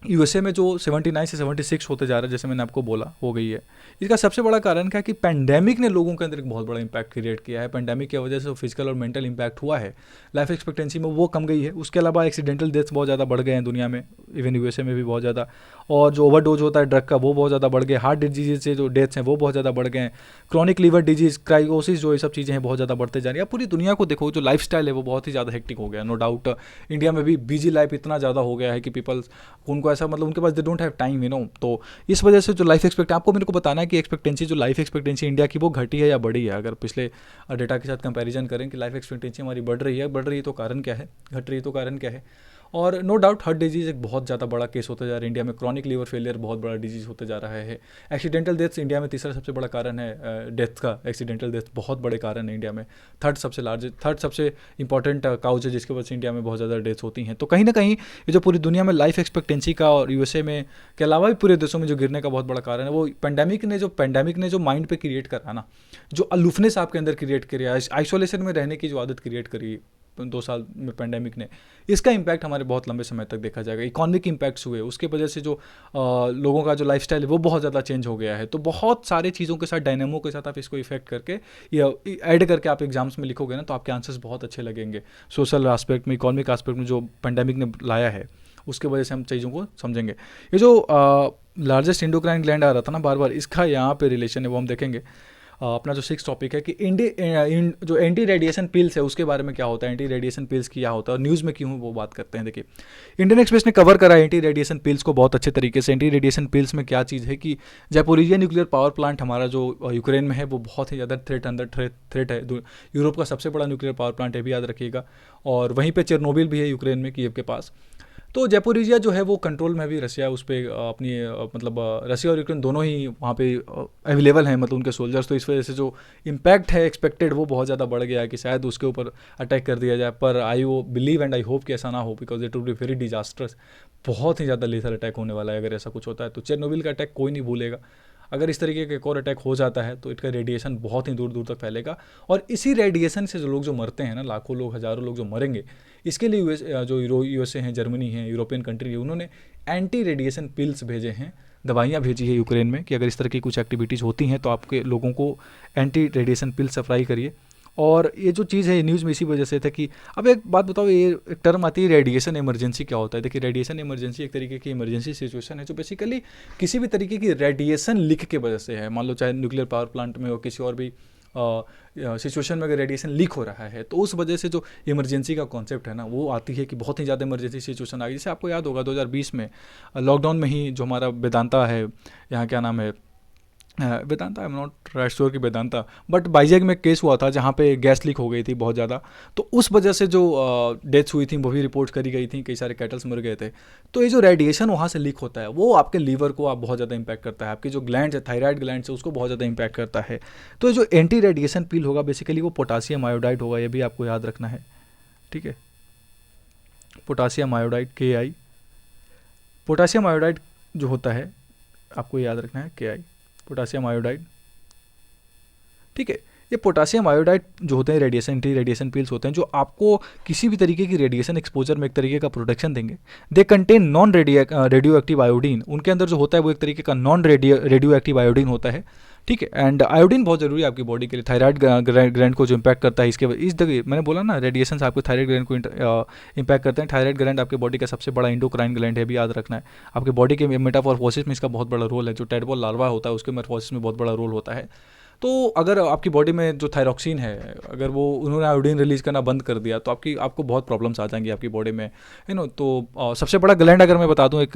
यूएसए में जो 79 से 76 होते जा रहा है, जैसे मैंने आपको बोला, हो गई है। इसका सबसे बड़ा कारण क्या है कि पैंडेमिक ने लोगों के अंदर एक बहुत बड़ा इंपैक्ट क्रिएट किया है। पैंडेमिक की वजह से फिजिकल और मेंटल इंपैक्ट हुआ है, लाइफ एक्सपेक्टेंसी में वो कम गई है। उसके अलावा एक्सीडेंटल डेथ्स बहुत ज़्यादा बढ़ गए हैं दुनिया में, इवन यूएसए में भी बहुत ज़्यादा। और जो ओवरडोज होता है ड्रग का, वो बहुत ज़्यादा बढ़ गए। हार्ट डिजीज से जो डेथ्स हैं वो बहुत ज़्यादा बढ़ गए हैं। क्रॉनिक लीवर डिजीज़, क्राइकोसिस, जो ये सब चीज़ें हैं बहुत ज़्यादा बढ़ते जा रही है। पूरी दुनिया को देखो, जो लाइफस्टाइल है वो बहुत ही ज़्यादा हेक्टिक हो गया। नो डाउट इंडिया में भी बिजी लाइफ इतना ज़्यादा हो गया है कि पीपल्स, उनको ऐसा मतलब उनके पास डोंट हैव टाइम तो इस वजह से जो लाइफ एक्सपेक्ट, आपको मेरे को बताना है कि एक्सपेक्टेंसी, जो लाइफ एक्सपेक्टेंसी इंडिया की, वो घटी है या बढ़ी है। अगर पिछले डेटा के साथ कंपैरिजन करें कि लाइफ एक्सपेक्टेंसी हमारी बढ़ रही है तो कारण क्या है, घट रही है तो कारण क्या है। और नो डाउट हार्ट डिजीज़ एक बहुत ज़्यादा बड़ा केस होता जा रहा है इंडिया में, क्रॉनिक लीवर फेलियर बहुत बड़ा डिजीज़ होते जा रहा है। एक्सीडेंटल डेथ्स इंडिया में तीसरा सबसे बड़ा कारण है डेथ का, एक्सीडेंटल डेथ बहुत बड़े कारण है इंडिया में। थर्ड सबसे इंपॉर्टेंट काउज है जिसके वजह से इंडिया में बहुत ज़्यादा डेथ्स होती हैं। तो कहीं ना कहीं ये जो पूरी दुनिया में लाइफ एक्सपेक्टेंसी का और यूएसए में के अलावा भी पूरे देशों में जो गिरने का बहुत बड़ा कारण है, वो पैंडेमिक ने जो माइंड पे क्रिएट करा ना, जो अलूफनेस आपके अंदर क्रिएट करी, आइसोलेशन में रहने की जो आदत क्रिएट करी 2 साल में पैंडेमिक ने, इसका इम्पैक्ट हमारे बहुत लंबे समय तक देखा जाएगा। इकोनॉमिक इम्पैक्ट्स हुए, उसके वजह से जो लोगों का जो लाइफस्टाइल है वो बहुत ज़्यादा चेंज हो गया है। तो बहुत सारी चीज़ों के साथ, डायनेमो के साथ आप इसको इफेक्ट करके या ऐड करके आप एग्जाम्स में लिखोगे ना, तो आपके आंसर्स बहुत अच्छे लगेंगे। सोशल एस्पेक्ट में, इकोनॉमिक एस्पेक्ट में जो पैंडेमिक ने लाया है उसके वजह से हम चीज़ों को समझेंगे। ये जो लार्जेस्ट एंडोक्राइन ग्लैंड आ रहा था ना बार बार, इसका यहाँ पे रिलेशन है वो हम देखेंगे। अपना जो 6 टॉपिक है कि जो एंटी रेडिएशन पिल्स है उसके बारे में क्या होता है, एंटी रेडिएशन पिल्स क्या होता है और न्यूज़ में क्यों वो बात करते हैं। देखिए, इंडियन एक्सप्रेस ने कवर करा एंटी रेडिएशन पिल्स को बहुत अच्छे तरीके से। एंटी रेडिएशन पिल्स में क्या चीज़ है कि जैपोरिजिया न्यूक्लियर पावर प्लांट हमारा जो यूक्रेन में है वो बहुत ही ज़्यादा थ्रेट है। यूरोप का सबसे बड़ा न्यूक्लियर पावर प्लांट है भी, याद रखिएगा। और वहीं पर चेरनोबिल भी है यूक्रेन में, कीव के पास। तो जैपोरिजिया जो है वो कंट्रोल में भी रशिया उस पर अपनी रशिया और यूक्रेन दोनों ही वहाँ पे अवेलेबल हैं, मतलब उनके सोल्जर्स। तो इस वजह से जो इम्पैक्ट है एक्सपेक्टेड वो बहुत ज़्यादा बढ़ गया है कि शायद उसके ऊपर अटैक कर दिया जाए। पर I believe and I hope कि ऐसा ना हो, because it would be very disasters. बहुत ही ज़्यादा लीथल अटैक होने वाला है अगर ऐसा कुछ होता है। तो चेरनोबिल का अटैक कोई नहीं भूलेगा। अगर इस तरीके का एक और अटैक हो जाता है तो इसका रेडिएशन बहुत ही दूर दूर तक फैलेगा। और इसी रेडिएशन से जो लोग जो मरते हैं ना, लाखों लोग, हज़ारों लोग जो मरेंगे, इसके लिए यूएसए हैं, जर्मनी है, यूरोपियन कंट्री है, उन्होंने एंटी रेडिएशन पिल्स भेजे हैं, दवाइयाँ भेजी है यूक्रेन में कि अगर इस तरह की कुछ एक्टिविटीज़ होती हैं तो आपके लोगों को एंटी रेडिएशन पिल्स सप्लाई करिए। और ये जो चीज़ है न्यूज़ में इसी वजह से था कि अब एक बात बताओ, ये एक टर्म आती है रेडिएशन इमरजेंसी। क्या होता है? देखिए, रेडिएशन इमरजेंसी एक तरीके की इमरजेंसी सिचुएशन है जो बेसिकली किसी भी तरीके की रेडिएशन लीक के वजह से है। मान लो चाहे न्यूक्लियर पावर प्लांट में हो, किसी और भी सिचुएशन में अगर रेडिएशन लीक हो रहा है तो उस वजह से जो इमरजेंसी का कॉन्सेप्ट है ना वो आती है कि बहुत ही ज़्यादा इमरजेंसी सिचुएशन आ गई। जैसे आपको याद होगा 2020 में लॉकडाउन में ही जो हमारा वेदांता है, यहाँ क्या नाम है, वेदांता, आई एम नॉट राइट श्योर कि वेदांता, बट बाइजैग में केस हुआ था जहाँ पे गैस लीक हो गई थी बहुत ज़्यादा। तो उस वजह से जो डेथ्स हुई थी वो भी रिपोर्ट करी गई थी, कई सारे कैटल्स मर गए थे। तो ये जो रेडिएशन वहाँ से लीक होता है वो आपके लीवर को आप बहुत ज़्यादा इंपैक्ट करता है, आपकी जो ग्लैंड है, थायराइड ग्लैंड है, उसको बहुत ज़्यादा इंपैक्ट करता है। तो जो एंटी रेडिएशन पिल होगा बेसिकली वो पोटासियम आयोडाइड होगा, ये भी आपको याद रखना है, ठीक है। Potassium iodide KI, potassium iodide जो होता है आपको याद रखना है KI, पोटासियम आयोडाइड, ठीक है। ये पोटासियम आयोडाइड जो होते हैं रेडिएशन, एंटी रेडिएशन पिल्स होते हैं जो आपको किसी भी तरीके की रेडिएशन एक्सपोजर में एक तरीके का प्रोटेक्शन देंगे। They contain non radio active iodine, उनके अंदर जो होता है वो एक तरीके का नॉन रेडियो एक्टिव आयोडीन होता है, ठीक है। एंड आयोडीन बहुत जरूरी है आपकी बॉडी के लिए, थायराइड ग्लैंड को जो इम्पैक्ट करता है। इस जगह मैंने बोला ना, रेडिएशन से आपके थायराइड ग्लैंड को इम्पैक्ट करते हैं। थायराइड ग्लैंड आपके बॉडी का सबसे बड़ा एंडोक्राइन ग्लैंड है, भी याद रखना है। आपके बॉडी के मेटामॉर्फोसिस में इसका बहुत बड़ा रोल है, जो टेडपोल लार्वा होता है उसके मेटामॉर्फोसिस में बहुत बड़ा रोल होता है। तो अगर आपकी बॉडी में जो थायरॉक्सिन है, अगर वो उन्होंने आयोडीन रिलीज करना बंद कर दिया तो आपको बहुत प्रॉब्लम्स आ जाएंगी आपकी बॉडी में, तो सबसे बड़ा ग्लैंड अगर मैं बता दूं, एक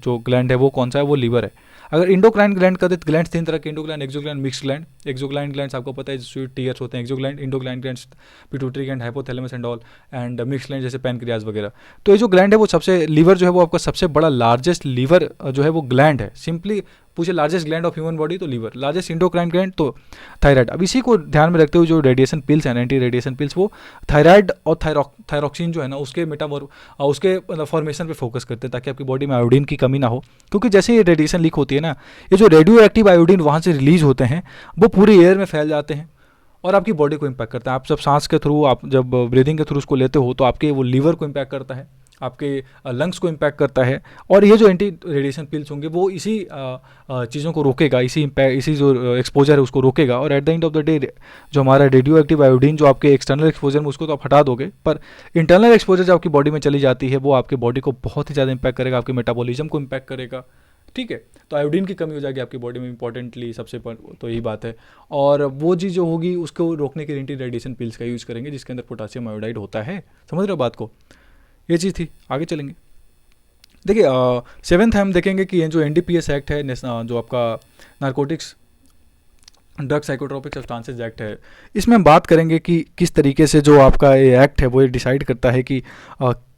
जो ग्लैंड है वो कौन सा है, वो लीवर है। अगर इंडोक्राइन ग्लैंड का, ग्लैंड 3 तरह के, endo gland, exo gland, mixed gland. Exo gland glands आपको पता है स्वीट टीयर्स होते हैं exo gland, endo gland glands pituitary gland, hypothalamus and all, and mixed gland जैसे पैनक्रियाज वगैरह। तो ये जो ग्लैंड है वो सबसे, लीवर जो है वो आपका सबसे बड़ा लार्जेस्ट लीवर जो है वो ग्लैंड है। सिंपली पूछे largest gland of human body तो लीवर, लार्जेस्ट इंडोक्राइन ग्लैंड तो थायराइड। अब इसी को ध्यान में रखते हुए जो रेडिएशन पिल्स हैं, एंटी रेडिएशन पिल्स, वो थायराइड और थायरॉक्सिन जो है ना उसके उसके फॉर्मेशन पे फोकस करते हैं ताकि आपकी बॉडी में आयोडीन की कमी ना हो। क्योंकि जैसे ये रेडिएशन लीक होती है ना, ये जो रेडियो एक्टिव आयोडीन वहाँ से रिलीज होते हैं वो पूरे एयर में फैल जाते हैं और आपकी बॉडी को इम्पैक्ट करता है। आप जब सांस के थ्रू, आप जब ब्रीदिंग के थ्रू उसको लेते हो तो आपके वो लीवर को इम्पैक्ट करता है, आपके लंग्स को इम्पैक्ट करता है। और ये जो एंटी रेडिएशन पिल्स होंगे वो इसी चीज़ों को रोकेगा, इसी जो एक्सपोजर है उसको रोकेगा। और at the end of the day जो हमारा रेडियो एक्टिव आयोडीन जो आपके एक्सटर्नल एक्सपोजर में, उसको तो आप हटा दोगे, पर इंटरनल एक्सपोजर जो आपकी बॉडी में चली जाती है वो आपकी बॉडी को बहुत ही ज़्यादा इम्पैक्ट करेगा, आपके मेटाबॉलिज्म को इम्पैक्ट करेगा, ठीक है। तो आयोडीन की कमी हो जाएगी आपकी बॉडी में, इंपॉर्टेंटली सबसे तो यही बात है। और वो चीज़ जो होगी उसको रोकने के लिए एंटी रेडिएशन पिल्स का यूज़ करेंगे जिसके अंदर पोटासियम आयोडाइड होता है। समझ रहे हो बात को? ये चीज़ थी, आगे चलेंगे। देखिए 7th हम देखेंगे कि ये जो NDPS एक्ट है, जो आपका narcotics drug psychotropic substances act है, इसमें हम बात करेंगे कि किस तरीके से जो आपका ये एक्ट है वो ये डिसाइड करता है कि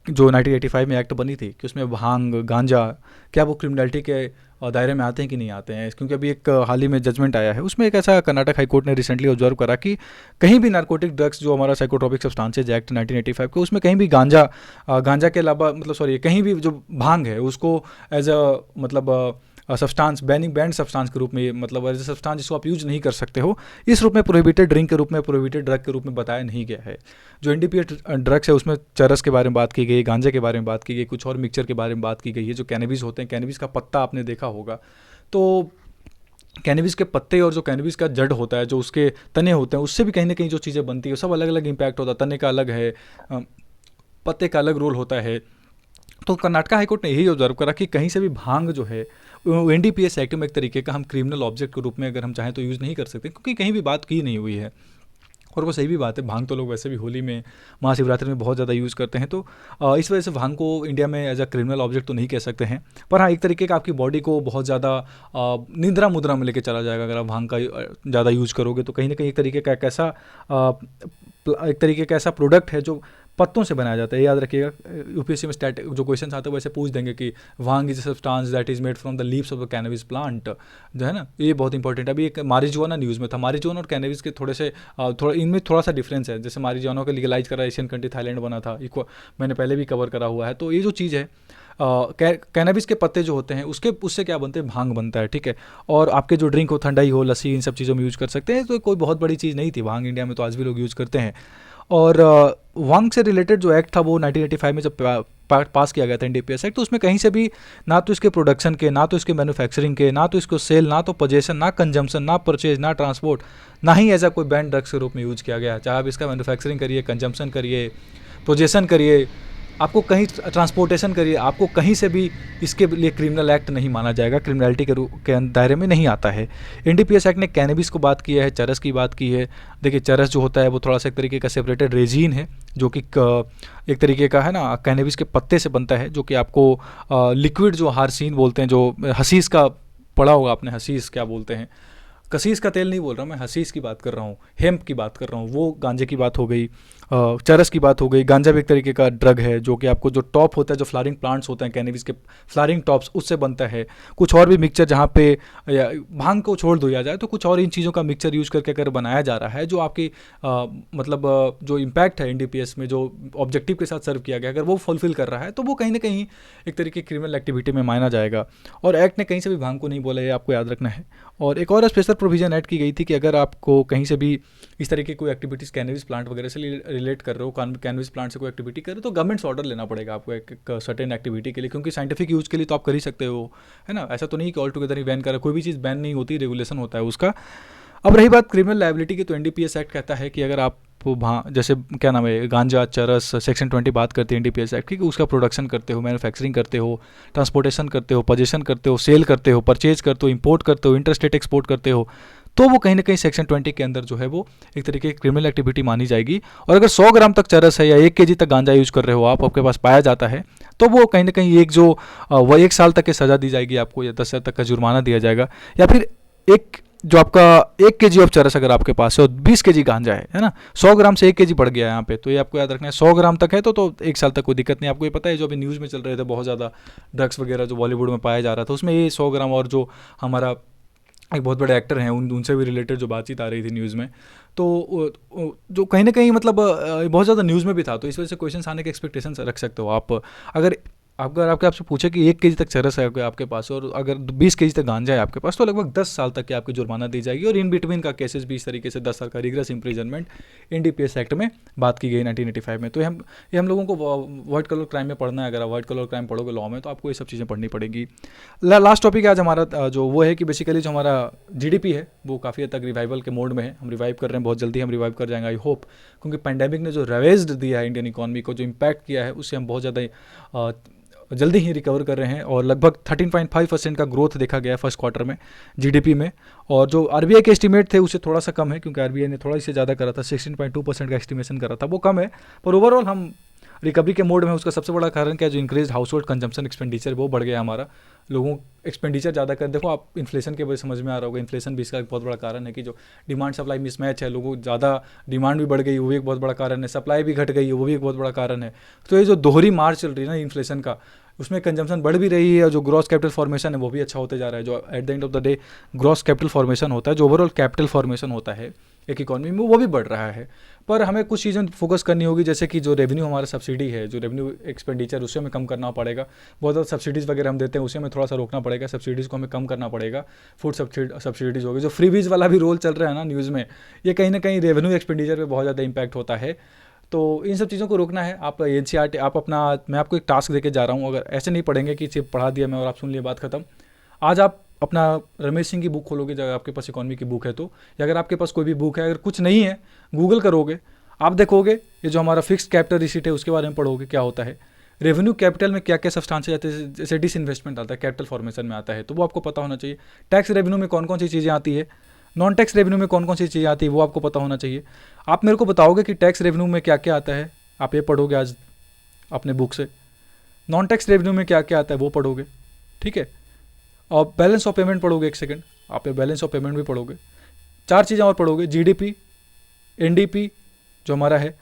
जो 1985 में एक्ट बनी थी कि उसमें भांग गांजा क्या वो क्रिमिनलिटी के दायरे में आते हैं कि नहीं आते हैं, क्योंकि अभी एक हाल ही में जजमेंट आया है उसमें एक ऐसा कर्नाटक हाई कोर्ट ने रिसेंटली ऑब्जर्व करा कि कहीं भी नार्कोटिक ड्रग्स जो हमारा साइकोट्रोपिक सब्सटेंसेज एक्ट 1985 के उसमें कहीं भी गांजा के अलावा मतलब सॉरी कहीं भी जो भांग है उसको एज अ मतलब सब्सटेंस बैंड सब्सटेंस के रूप में मतलब एज ए सब्सटेंस जिसको आप यूज नहीं कर सकते हो इस रूप में प्रोहिबिटेड ड्रिंक के रूप में प्रोहिबिटेड ड्रग के रूप में बताया नहीं गया है। जो एनडीपीएस ड्रग्स है उसमें चरस के बारे में बात की गई, गांजे के बारे में बात की गई, कुछ और मिक्सचर के बारे में बात की गई है। जो कैनबिस होते हैं, कैनबिस का पत्ता आपने देखा होगा, तो कैनबिस के पत्ते और जो कैनबिस का जड़ होता है जो उसके तने होते हैं उससे भी कहीं ना कहीं जो चीज़ें बनती है सब अलग अलग इंपैक्ट होता है। तने का अलग है, पत्ते का अलग रोल होता है। तो कर्नाटका हाईकोर्ट ने यही ऑब्जर्व करा कि कहीं से भी भांग जो है एनडीपीएस एक्ट में एक तरीके का हम क्रिमिनल ऑब्जेक्ट के रूप में अगर हम चाहें तो यूज़ नहीं कर सकते, क्योंकि कहीं भी बात की नहीं हुई है। और वो सही भी बात है, भांग तो लोग वैसे भी होली में महाशिवरात्रि में बहुत ज़्यादा यूज़ करते हैं, तो इस वजह से भांग को इंडिया में एज अ क्रिमिनल ऑब्जेक्ट तो नहीं कह सकते हैं। पर हाँ, एक तरीके का आपकी बॉडी को बहुत ज़्यादा निंद्रा मुद्रा में लेके चला जाएगा अगर आप भांग का ज़्यादा यूज़ करोगे। तो कहीं ना कहीं एक तरीके का एक ऐसा प्रोडक्ट है जो पत्तों से बनाया जाता है। याद रखिएगा, यूपीएससी में स्टैट जो क्वेश्चन आते हैं वैसे पूछ देंगे कि bhang is a substance that is made from the leaves of the cannabis plant, जो है ना, ये बहुत इंपॉर्टेंट है। अभी एक मारिजुआना न्यूज़ में था, मारिजुआना और कैनबिस के थोड़ा इनमें थोड़ा सा डिफरेंस है। जैसे मारिजुआना को लीगलाइज करा एशियन कंट्री थाईलैंड बना था, मैंने पहले भी कवर करा हुआ है। तो ये जो चीज़ है कैनबिस के पत्ते जो होते हैं उससे क्या बनते हैं, भांग बनता है, ठीक है। और आपके जो ड्रिंक हो, ठंडाई हो, लस्सी, इन सब चीज़ों में यूज़ कर सकते हैं। तो कोई बहुत बड़ी चीज़ नहीं थी भांग, इंडिया में तो आज भी लोग यूज़ करते हैं। और भांग से रिलेटेड जो एक्ट था वो 1985 में जब पास किया गया था एनडीपीएस एक्ट, तो उसमें कहीं से भी ना तो इसके प्रोडक्शन के, ना तो इसके मैन्युफैक्चरिंग के, ना तो इसको सेल, ना तो पोजेशन, ना कंजम्पशन, ना परचेज, ना ट्रांसपोर्ट, ना ही एज अ कोई बैंड ड्रग्स के रूप में यूज़ किया गया। चाहे आप इसका मैन्युफैक्चरिंग करिए, कंजम्पशन करिए, पोजेशन करिए, आपको कहीं ट्रांसपोर्टेशन करिए, आपको कहीं से भी इसके लिए क्रिमिनल एक्ट नहीं माना जाएगा, क्रिमिनलिटी के दायरे में नहीं आता है। एनडीपीएस एक्ट ने कैनबिस को बात की है, चरस की बात की है। देखिए चरस जो होता है वो थोड़ा सा एक तरीके का सेपरेटेड रेजीन है जो कि एक तरीके का है ना, कैनबिस के पत्ते से बनता है, जो कि आपको लिक्विड जो हारसीन बोलते हैं, जो हसीस का पढ़ा होगा आपने, हसीस क्या बोलते हैं, कसीस का तेल नहीं बोल रहा मैं, हसीस की बात कर रहा हूँ, हेम्प की बात कर रहा हूँ। वो गांजे की बात हो गई, चरस की बात हो गई। गांजा भी एक तरीके का ड्रग है जो कि आपको जो टॉप होता है, जो फ्लावरिंग प्लांट्स होते हैं कैनबिस के फ्लावरिंग टॉप्स, उससे बनता है। कुछ और भी मिक्सचर जहाँ पे भांग को छोड़ दिया जाए तो कुछ और इन चीज़ों का मिक्सचर यूज़ करके अगर बनाया जा रहा है जो आपकी मतलब जो इम्पैक्ट है एनडीपीएस में जो ऑब्जेक्टिव के साथ सर्व किया गया, अगर वो फुलफिल कर रहा है तो वो कहीं ना कहीं एक तरीके की क्रिमिनल एक्टिविटी में माना जाएगा। और एक्ट ने कहीं से भी भांग को नहीं बोला, ये आपको याद रखना है। और एक और स्पेशल प्रोविजन ऐड की गई थी कि अगर आपको कहीं से भी इस तरीके की कोई एक्टिविटीज़ कैनबिस प्लांट वगैरह से रिलेट कर रहे हो, कैनबिस प्लांट से कोई एक्टिविटी कर रहे हो, तो गवर्नमेंट से ऑर्डर लेना पड़ेगा आपको एक सर्टेन एक्टिविटी के लिए, क्योंकि साइंटिफिक यूज़ के लिए तो आप कर ही सकते हो, है ना। ऐसा तो नहीं कि ऑल टुगेदर ही बैन करा, कोई भी चीज़ बैन नहीं होती, रेगुलेशन होता है उसका। अब रही बात क्रिमिनल लायबिलिटी की, तो एनडीपीएस एक्ट कहता है कि अगर आप जैसे क्या नाम है, गांजा, चरस, सेक्शन 20 बात करते हैं एनडीपीएस एक्ट की, कि उसका प्रोडक्शन करते हो, मैन्युफैक्चरिंग करते हो, ट्रांसपोर्टेशन करते हो, पोजेशन करते हो, सेल करते हो, परचेज करते हो, इंपोर्ट करते हो, इंटरस्टेट एक्सपोर्ट करते हो, तो वो कहीं ना कहीं सेक्शन 20 के अंदर जो है वो एक तरीके की क्रिमिनल एक्टिविटी मानी जाएगी। और अगर 100 ग्राम तक चरस है या 1 केजी तक गांजा यूज कर रहे हो आप, आपके पास पाया जाता है, तो वो कहीं ना कहीं वो 1 साल तक की सज़ा दी जाएगी आपको, या 10 हज़ार तक का जुर्माना दिया जाएगा। या फिर जो आपका 1 केजी ऑफ चरस अगर आपके पास है और 20 केजी गांजा है ना, 100 ग्राम से 1 केजी बढ़ गया है यहाँ पे, तो ये आपको याद रखना है। 100 ग्राम तक है तो 1 साल तक कोई दिक्कत नहीं। आपको ये पता है जो अभी न्यूज़ में चल रहे थे बहुत ज़्यादा ड्रग्स वगैरह जो बॉलीवुड में पाया जा रहा था, उसमें ये 100 ग्राम और जो हमारा एक बहुत बड़े एक्टर हैं उनसे भी रिलेटेड जो बातचीत आ रही थी न्यूज़ में, तो जो कहीं ना कहीं मतलब बहुत ज़्यादा न्यूज़ में भी था, तो इस वजह से क्वेश्चन आने के एक्सपेक्टेशन रख सकते हो आप। अगर आपसे पूछे कि 1 केजी तक चरस है आपके पास और अगर 20 केजी तक गांजा है आपके पास, तो लगभग 10 साल तक की आपकी जुर्माना दी जाएगी। और इन बिटवीन का केसेस भी इस तरीके से 10 साल का रिग्रेस इम्प्रिजनमेंट एनडीपीएस एक्ट में बात की गई 1985 में। तो ये हम लोगों को व्हाइट कलर क्राइम में पढ़ना है। अगर आप व्हाइट कलर क्राइम पढ़ोगे लॉ में, तो आपको ये सब चीज़ें पढ़नी पड़ेगी। लास्ट टॉपिक आज हमारा जो वो है कि बेसिकली जो हमारा जीडीपी है वो काफ़ी हद तक रिवाइवल के मोड में है। हम रिवाइव कर रहे हैं, बहुत जल्दी हम रिवाइव कर जाएंगे आई होप, क्योंकि पैंडेमिक ने जो रेवेज्ड दिया है इंडियन इकॉनमी को, जो इम्पैक्ट किया है, उससे हम बहुत ज़्यादा जल्दी ही रिकवर कर रहे हैं। और लगभग 13.5% का ग्रोथ देखा गया है फर्स्ट क्वार्टर में जीडीपी में। और जो आरबीआई के एस्टीमेट थे उससे थोड़ा सा कम है, क्योंकि आरबीआई ने थोड़ा इससे ज़्यादा करा था, 16.2% का एस्टिमेशन करा था, वो कम है। पर ओवरऑल हम रिकवरी के मोड में। उसका सबसे बड़ा कारण क्या है, जो increase house hold consumption expenditure वो बढ़ गया हमारा। लोगों एक्सपेंडिचर ज़्यादा कर, देखो आप इन्फ्लेशन के वजह समझ में आ रहा होगा, इन्फ्लेशन भी इसका एक बहुत बड़ा कारण है कि जो डिमांड सप्लाई मिसमैच है, लोगों ज़्यादा डिमांड भी बढ़ गई वो भी एक बहुत बड़ा कारण है, सप्लाई भी घट गई है वो भी एक बहुत बड़ा कारण है। तो ये जो दोहरी मार चल रही है ना इन्फ्लेशन का, उसमें कंजम्पशन बढ़ भी रही है और जो ग्रॉस कैपिटल फॉर्मेशन है वो भी अच्छा होते जा रहा है। जो at the end of the day gross capital formation होता है, जो ओवरऑल कैपिटल फॉर्मेशन होता है एक इकॉनमी में, वो भी बढ़ रहा है। पर हमें कुछ चीज़ें फोकस करनी होगी, जैसे कि जो रेवेन्यू हमारा सब्सिडी है, जो रेवेन्यू एक्सपेंडिचर, उसे हमें कम करना पड़ेगा। बहुत ज़्यादा सब्सिडीज़ वगैरह हम देते हैं, उसे हमें थोड़ा सा रोकना पड़ेगा, सब्सिडीज़ को हमें कम करना पड़ेगा। फूड सब्सिडीज़ हो गई, जो फ्रीबीज वाला भी रोल चल रहा है ना न्यूज़ में, ये कहीं ना कहीं रेवेन्यू एक्सपेंडिचर पे बहुत ज़्यादा इंपैक्ट होता है। तो इन सब चीज़ों को रोकना है। आप NCERT आप अपना, मैं आपको एक टास्क देके जा रहा हूँ, अगर ऐसे नहीं पढ़ेंगे कि सिर्फ पढ़ा दिया मैं और आप सुन लिए बात खत्म। आज आप अपना रमेश सिंह की बुक खोलोगे, अगर आपके पास इकॉनमी की बुक है तो, या अगर आपके पास कोई भी बुक है, अगर कुछ नहीं है गूगल करोगे, आप देखोगे ये जो हमारा फिक्स्ड कैपिटल रिसीट है उसके बारे में पढ़ोगे क्या होता है, रेवेन्यू कैपिटल में क्या क्या सब्सटेंस आते हैं, जैसे डिसइन्वेस्टमेंट आता है कैपिटल फॉर्मेशन में आता है, तो वो आपको पता होना चाहिए। टैक्स रेवेन्यू में कौन कौन सी चीज़ें आती है, नॉन टैक्स रेवेन्यू में कौन कौन सी चीज़ें आती है, वो आपको पता होना चाहिए। आप मेरे को बताओगे कि टैक्स रेवेन्यू में क्या क्या आता है, आप ये पढ़ोगे आज अपने बुक से। नॉन टैक्स रेवेन्यू में क्या क्या आता है वो पढ़ोगे, ठीक है। और बैलेंस ऑफ पेमेंट पढ़ोगे, एक सेकंड, आप ये बैलेंस ऑफ पेमेंट भी पढ़ोगे। 4 चीज़ें और पढ़ोगे, GDP, NDP जो हमारा है,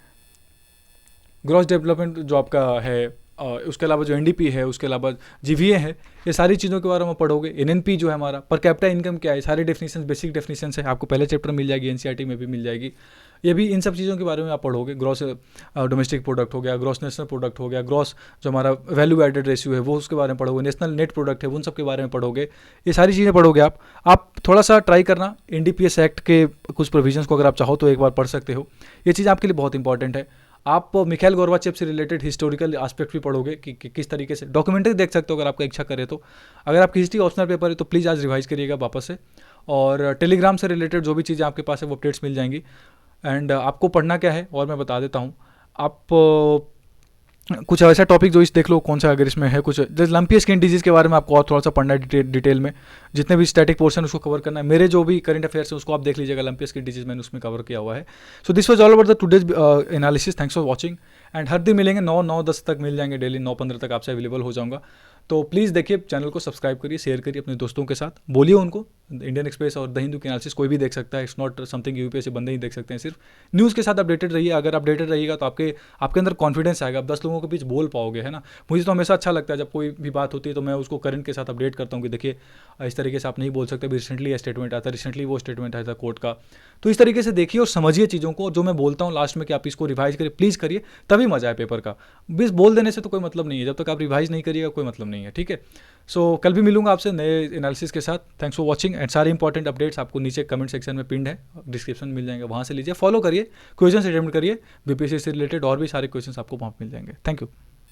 ग्रॉस डेवलपमेंट जो आपका है, उसके अलावा जो NDP है, उसके अलावा GVA है, ये सारी चीज़ों के बारे में पढ़ोगे। NNP जो है हमारा, पर कैपिटा इनकम क्या है, सारी डेफिनेशन, बेसिक डेफिनेशन है, आपको पहले चैप्टर मिल जाएगी, NCERT में भी मिल जाएगी। ये भी इन सब चीज़ों के बारे में आप पढ़ोगे। ग्रॉस डोमेस्टिक प्रोडक्ट हो गया, ग्रॉस नेशनल प्रोडक्ट हो गया, ग्रॉस जो हमारा वैल्यू एडेड रेशियो है वो उसके बारे में पढ़ोगे, नेशनल नेट प्रोडक्ट है उन सब के बारे में पढ़ोगे। ये सारी चीज़ें पढ़ोगे आप थोड़ा सा ट्राई करना, NDPS एक्ट के कुछ प्रोविजंस को अगर आप चाहो तो एक बार पढ़ सकते हो। ये चीज़ आपके लिए बहुत इंपॉर्टेंट है। आप मिखाइल गोर्बाचेव से रिलेटेड हिस्टोरिकल एस्पेक्ट भी पढ़ोगे कि किस तरीके से, डॉक्यूमेंट्री देख सकते हो अगर आपका इच्छा करे तो। अगर आपकी हिस्ट्री ऑप्शनल पेपर है तो प्लीज़ आज रिवाइज करिएगा वापस से। और टेलीग्राम से रिलेटेड जो भी चीज़ें आपके पास है वो अपडेट्स मिल जाएंगी। एंड आपको पढ़ना क्या है और मैं बता देता हूँ। आप कुछ ऐसा टॉपिक जो इस देख लो कौन सा, अगर इसमें है कुछ जैसे लंपी स्किन डिजीज़ के बारे में आपको और थोड़ा सा पढ़ना है डिटेल में, जितने भी स्टैटिक पोर्शन उसको कवर करना है। मेरे जो भी करंट अफेयर्स है उसको आप देख लीजिएगा, लंपी स्किन डिजीज़ मैंने उसमें कवर किया हुआ है। So this was all about the today's analysis. Thanks for watching. And हर दिन मिलेंगे, 9-10 तक मिल जाएंगे, डेली 9-15 तक आपसे अवेलेबल हो जाऊँगा। तो प्लीज़ देखिए, चैनल को सब्सक्राइब करिए, शेयर करिए अपने दोस्तों के साथ, बोलिए उनको इंडियन एक्सप्रेस और द हिंदू की एनालिसिस कोई भी देख सकता है। इट्स नॉट समथिंग UPSC बंदे ही देख सकते हैं, सिर्फ न्यूज़ के साथ अपडेटेड रहिए। अगर अपडेटेड रहिएगा तो आपके अंदर कॉन्फिडेंस आएगा, आप 10 लोगों के बीच बोल पाओगे, है ना। मुझे तो हमेशा अच्छा लगता है जब कोई भी बात होती है तो मैं उसको करंट के साथ अपडेट करता हूँ कि देखिए इस तरीके से आप नहीं बोल सकते। रिसेंटली ये स्टेटमेंट आया था, रिसेंटली वो स्टेटमेंट आया था कोर्ट का। तो इस तरीके से देखिए और समझिए चीज़ों को, जो मैं बोलता हूँ लास्ट में कि आप इसको रिवाइज करिए, प्लीज़ करिए, तभी मजा है पेपर का। बस बोल देने से तो कोई मतलब नहीं है, जब तक आप रिवाइज नहीं करिएगा कोई मतलब नहीं है, ठीक है। सो कल भी मिलूंगा आपसे नए एनालिसिस के साथ। Thanks for watching. एंड सारे इंपॉर्टेंट अपडेट्स आपको नीचे कमेंट सेक्शन में पिंड है, डिस्क्रिप्शन मिल जाएंगे, वहाँ से लीजिए, फॉलो करिए, क्वेश्चन अटेम्प्ट करिए, BPSC से रिलेटेड और भी सारे क्वेश्चन आपको वहाँ मिल जाएंगे। Thank you.